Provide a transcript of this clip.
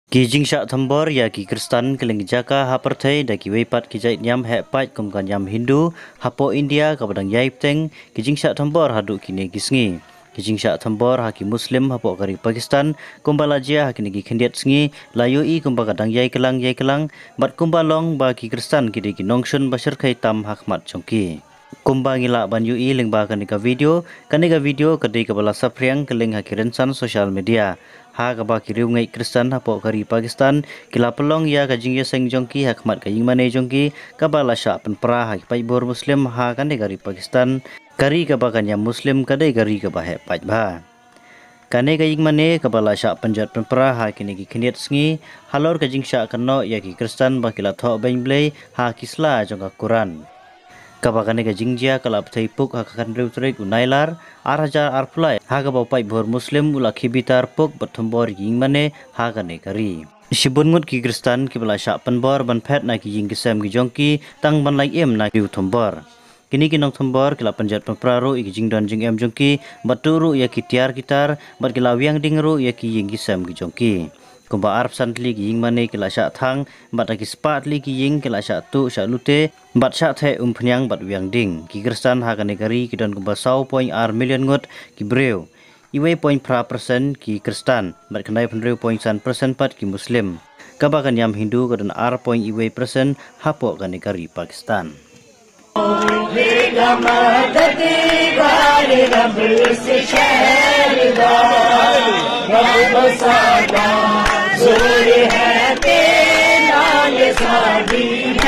Ki jingsha thambor ya ki Kristan keleng jaka haperthai da ki weipat ki jait nyam hekpat kumkan nyam Hindu hapo India kabadang yaipteng ki jingsha thambor hadu kini gisngi. Ki jingsha thambor haki Muslim hapo kari Pakistan kumbala jia hakini ki khendiat sngi layu I kumba kadang yai kelang bat kumbalong ba ki Kristan ki ki nongshun basir khai tam hakmat chongki. Kumba ngila ban UI lingba kanika video kadai kabala sapriang keling haki rensan sosial media. Ha kaba kiriu ngai Kristan hapo kari Pakistan kila pelong ya kajing ya seng jongki hakmat kaying mane jongki kabala sya penpra hak pai bor Muslim ha kan kari Pakistan kari kaba kanya Muslim kadai kari kaba he pai ba kane kaying mane kabala sya penjat penpra ha kini ki khiniat sngi halor kajing sya kanno ya ki Kristan bakila tho bain blai ha kisla jongka Quran kabakane ka jingjia kalap thaipuk hakakan reutrek unailar arhajar arpulai haga bapai bor Muslim ula khibitar puk bathumbor ying mane hagane kari sibungut ki Kristan ki bala sya penbor ban phet na ki ying kisam ki jongki tang ban lai em na ki uthumbor kini kinong thumbor kila panjat penpraru iki jingdon jing em jongki baturu ya ki tiar gitar bat kila wiang dingru ya ki ying kisam ki jongki kumba arp santli ki ying mane kila sya thang bat ki spat li ki ying kila sya tu sya lute bat sya the phnyang bat wiang ding ki Kristan ha kane kari ki don kumba 1.6 million ngot ki breu iwe 0.5% ki Kristan bat kanai 0.1% pat ki Muslim kabakan yam Hindu kadon iwe persen hapo kane kari Pakistan जोर है तेरा ये साड़ी